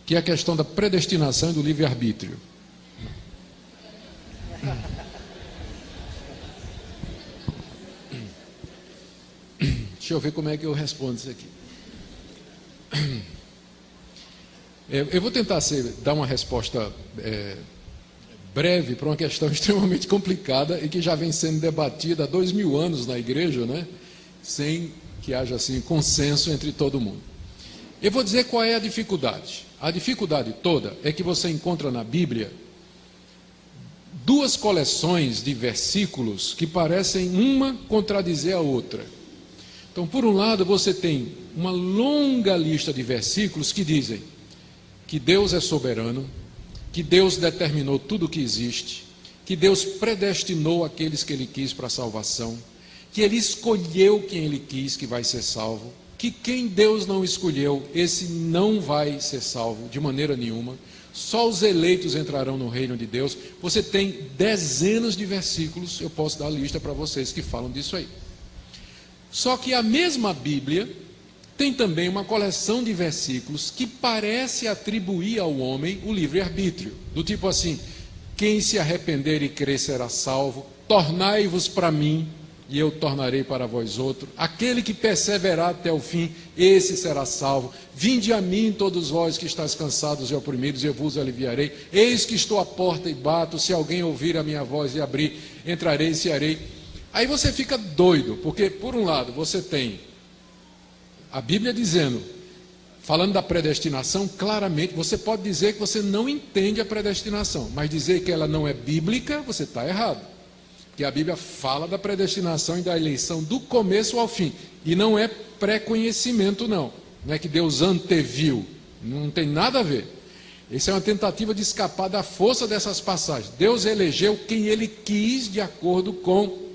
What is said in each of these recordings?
que é a questão da predestinação e do livre-arbítrio. Deixa eu ver como é que eu respondo isso aqui. Eu vou tentar dar uma resposta breve para uma questão extremamente complicada e que já vem sendo debatida há 2000 anos na igreja, né? Sem que haja assim consenso entre todo mundo. Eu vou dizer qual é a dificuldade. A dificuldade toda é que você encontra na Bíblia duas coleções de versículos que parecem uma contradizer a outra. Então, por um lado, você tem uma longa lista de versículos que dizem que Deus é soberano, que Deus determinou tudo o que existe, que Deus predestinou aqueles que Ele quis para a salvação, que Ele escolheu quem Ele quis que vai ser salvo, que quem Deus não escolheu, esse não vai ser salvo de maneira nenhuma, só os eleitos entrarão no reino de Deus. Você tem dezenas de versículos, eu posso dar a lista para vocês que falam disso aí. Só que a mesma Bíblia tem também uma coleção de versículos que parece atribuir ao homem o livre-arbítrio, do tipo assim: quem se arrepender e crer será salvo, tornai-vos para mim, e eu tornarei para vós outro, aquele que perseverar até o fim, esse será salvo. Vinde a mim todos vós que estáis cansados e oprimidos, e eu vos aliviarei. Eis que estou à porta e bato, se alguém ouvir a minha voz e abrir, entrarei e cearei. Aí você fica doido, porque por um lado você tem a Bíblia dizendo, falando da predestinação, claramente, você pode dizer que você não entende a predestinação, mas dizer que ela não é bíblica, você está errado. Porque a Bíblia fala da predestinação e da eleição do começo ao fim, e não é pré-conhecimento não é que Deus anteviu, não tem nada a ver. Isso é uma tentativa de escapar da força dessas passagens. Deus elegeu quem Ele quis de acordo com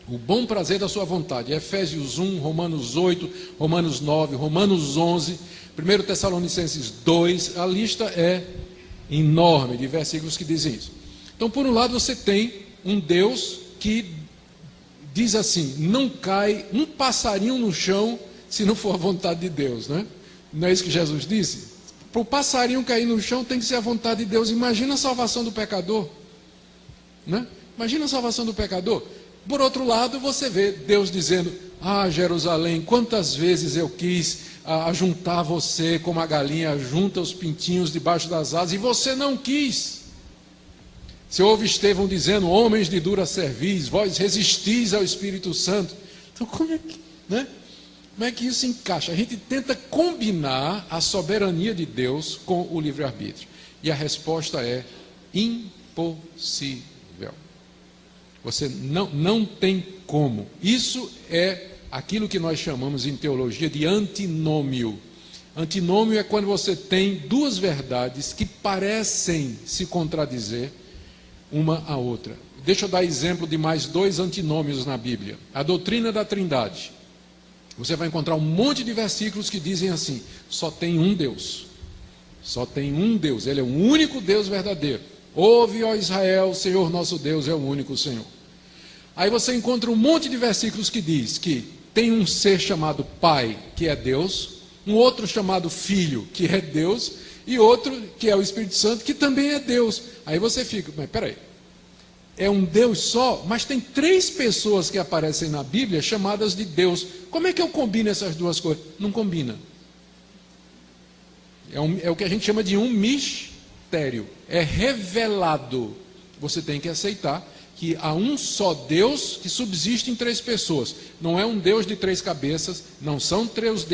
o bom prazer da sua vontade. Efésios 1, Romanos 8, Romanos 9, Romanos 11, 1 Tessalonicenses 2, a lista é enorme de versículos que dizem isso. Então, por um lado, você tem um Deus que diz assim: não cai um passarinho no chão se não for a vontade de Deus, né? Não é isso que Jesus disse? Para o passarinho cair no chão tem que ser a vontade de Deus. Imagina a salvação do pecador, né? Imagina a salvação do pecador. Por outro lado, você vê Deus dizendo: ah, Jerusalém, quantas vezes eu quis ajuntar você como a galinha junta os pintinhos debaixo das asas, e você não quis. Você ouve Estevão dizendo: homens de dura cerviz, vós resistis ao Espírito Santo. Então como é que isso encaixa? A gente tenta combinar a soberania de Deus com o livre-arbítrio, e a resposta é impossível. Você não tem como. Isso é aquilo que nós chamamos em teologia de antinômio. Antinômio é quando você tem duas verdades que parecem se contradizer uma à outra. Deixa eu dar exemplo de mais dois antinômios na Bíblia. A doutrina da Trindade. Você vai encontrar um monte de versículos que dizem assim: só tem um Deus. Só tem um Deus. Ele é o único Deus verdadeiro. Ouve, ó Israel, o Senhor nosso Deus é o único Senhor. Aí você encontra um monte de versículos que diz que tem um ser chamado Pai, que é Deus, um outro chamado Filho, que é Deus, e outro que é o Espírito Santo, que também é Deus. Aí você fica: mas peraí, é um Deus só, mas tem três pessoas que aparecem na Bíblia chamadas de Deus. Como é que eu combino essas duas coisas? Não combina. É o que a gente chama de um mistério. É revelado. Você tem que aceitar que há um só Deus que subsiste em três pessoas. Não é um Deus de três cabeças, não são três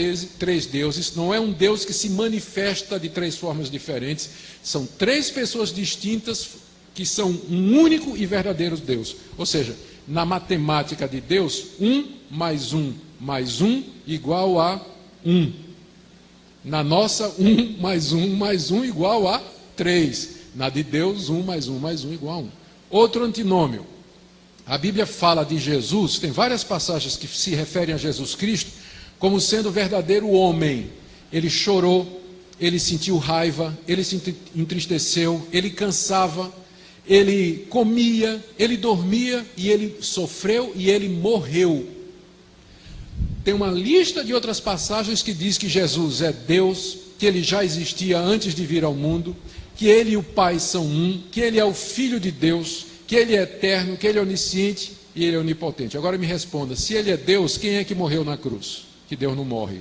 deuses, não é um Deus que se manifesta de três formas diferentes. São três pessoas distintas que são um único e verdadeiro Deus. Ou seja, na matemática de Deus, 1 mais 1 mais 1 igual a 1. Na nossa, 1 mais 1 mais 1 igual a 3. Na de Deus, 1 mais 1 mais 1 igual a 1. Outro antinômio. A Bíblia fala de Jesus, tem várias passagens que se referem a Jesus Cristo como sendo o verdadeiro homem. Ele chorou, ele sentiu raiva, ele se entristeceu, ele cansava, ele comia, ele dormia, e ele sofreu e ele morreu. Tem uma lista de outras passagens que diz que Jesus é Deus, que ele já existia antes de vir ao mundo, que ele e o Pai são um, que ele é o Filho de Deus, que ele é eterno, que ele é onisciente e ele é onipotente. Agora me responda, se ele é Deus, quem é que morreu na cruz? Que Deus não morre.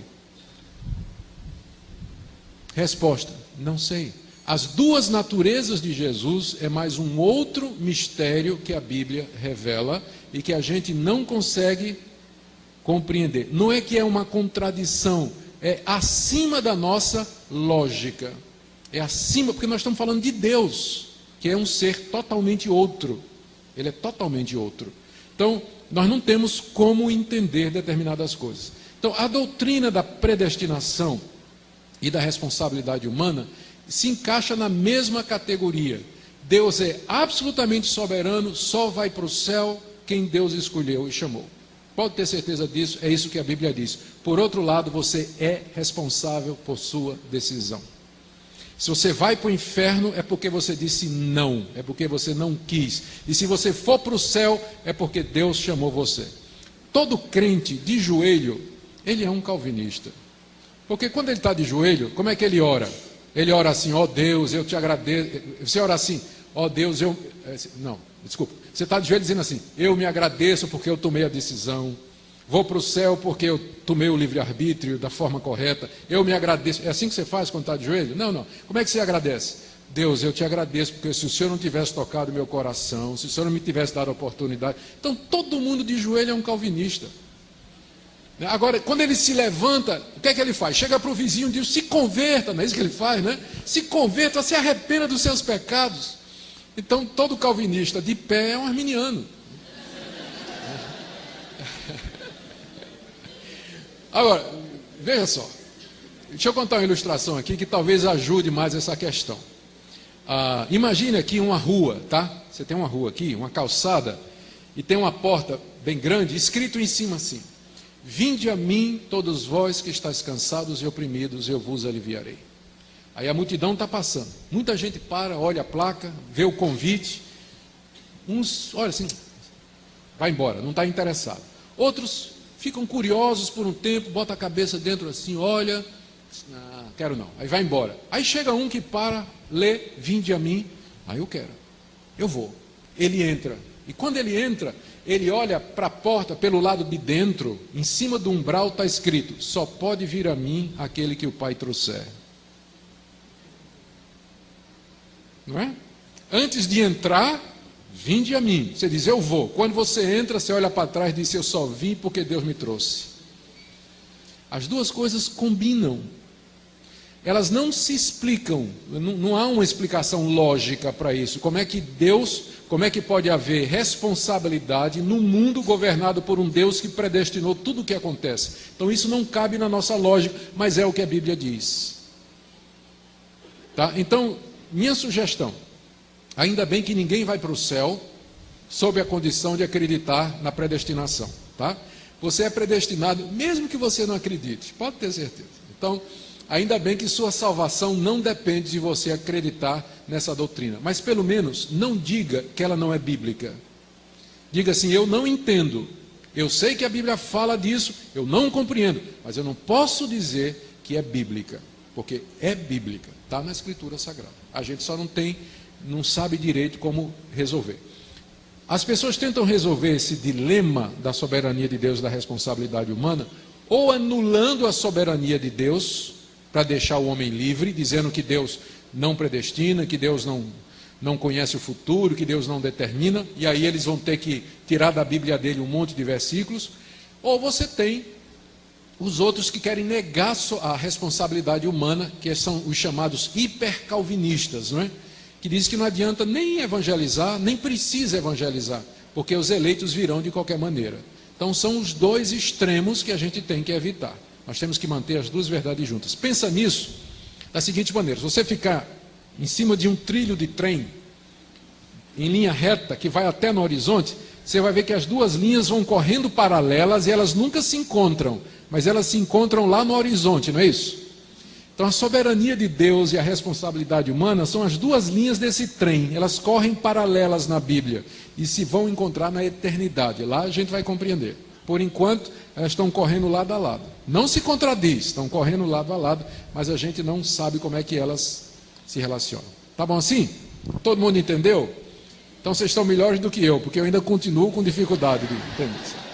Resposta, não sei. As duas naturezas de Jesus é mais um outro mistério que a Bíblia revela e que a gente não consegue compreender. Não é que é uma contradição, é acima da nossa lógica. É acima, porque nós estamos falando de Deus, que é um ser totalmente outro. Ele é totalmente outro. Então, nós não temos como entender determinadas coisas. Então, a doutrina da predestinação e da responsabilidade humana se encaixa na mesma categoria. Deus é absolutamente soberano, só vai para o céu quem Deus escolheu e chamou. Pode ter certeza disso, é isso que a Bíblia diz. Por outro lado, você é responsável por sua decisão. Se você vai para o inferno, é porque você disse não, é porque você não quis. E se você for para o céu, é porque Deus chamou você. Todo crente de joelho, ele é um calvinista. Porque quando ele está de joelho, como é que ele ora? Ele ora assim, ó Deus, eu te agradeço. Você ora assim, ó Deus, eu... Não, desculpa. Você está de joelho dizendo assim, eu me agradeço porque eu tomei a decisão. Vou para o céu porque eu tomei o livre-arbítrio da forma correta. Eu me agradeço. É assim que você faz quando está de joelho? Não, não. Como é que você agradece? Deus, eu te agradeço porque se o Senhor não tivesse tocado meu coração, se o Senhor não me tivesse dado a oportunidade. Então, todo mundo de joelho é um calvinista. Agora, quando ele se levanta, o que é que ele faz? Chega para o vizinho e diz, se converta, não é isso que ele faz, né? Se converta, se arrependa dos seus pecados. Então, todo calvinista de pé é um arminiano. Agora, veja só. Deixa eu contar uma ilustração aqui que talvez ajude mais essa questão. Imagine aqui uma rua, tá? Você tem uma rua aqui, uma calçada, e tem uma porta bem grande, escrito em cima assim: vinde a mim, todos vós que estáis cansados e oprimidos, eu vos aliviarei. Aí a multidão está passando. Muita gente para, olha a placa, vê o convite. Uns, olha assim, vai embora, não está interessado. Outros ficam curiosos por um tempo, bota a cabeça dentro assim, olha, quero não. Aí vai embora. Aí chega um que para, lê, vinde a mim. Aí eu quero, eu vou. Ele entra. E quando ele entra, ele olha para a porta pelo lado de dentro, em cima do umbral está escrito: só pode vir a mim aquele que o Pai trouxer. Não é? Antes de entrar, vinde a mim. Você diz, eu vou. Quando você entra, você olha para trás e diz, eu só vim porque Deus me trouxe. As duas coisas combinam. Elas não se explicam, não há uma explicação lógica para isso. Como é que pode haver responsabilidade num mundo governado por um Deus que predestinou tudo o que acontece? Então isso não cabe na nossa lógica, mas é o que a Bíblia diz. Tá? Então, minha sugestão, ainda bem que ninguém vai para o céu sob a condição de acreditar na predestinação. Tá? Você é predestinado, mesmo que você não acredite, pode ter certeza. Então, ainda bem que sua salvação não depende de você acreditar nessa doutrina. Mas pelo menos não diga que ela não é bíblica. Diga assim, eu não entendo. Eu sei que a Bíblia fala disso, eu não compreendo. Mas eu não posso dizer que é bíblica. Porque é bíblica, está na Escritura Sagrada. A gente só não sabe direito como resolver. As pessoas tentam resolver esse dilema da soberania de Deus e da responsabilidade humana, ou anulando a soberania de Deus, para deixar o homem livre, dizendo que Deus não predestina, que Deus não conhece o futuro, que Deus não determina, e aí eles vão ter que tirar da Bíblia dele um monte de versículos. Ou você tem os outros que querem negar a responsabilidade humana, que são os chamados hipercalvinistas, não é? Que diz que não adianta nem evangelizar, nem precisa evangelizar, porque os eleitos virão de qualquer maneira. Então são os dois extremos que a gente tem que evitar. Nós temos que manter as duas verdades juntas. Pensa nisso da seguinte maneira: se você ficar em cima de um trilho de trem, em linha reta, que vai até no horizonte, você vai ver que as duas linhas vão correndo paralelas e elas nunca se encontram, mas elas se encontram lá no horizonte, não é isso? Então a soberania de Deus e a responsabilidade humana são as duas linhas desse trem, elas correm paralelas na Bíblia e se vão encontrar na eternidade. Lá a gente vai compreender. Por enquanto, elas estão correndo lado a lado. Não se contradiz, estão correndo lado a lado, mas a gente não sabe como é que elas se relacionam. Tá bom assim? Todo mundo entendeu? Então vocês estão melhores do que eu, porque eu ainda continuo com dificuldade de entender isso.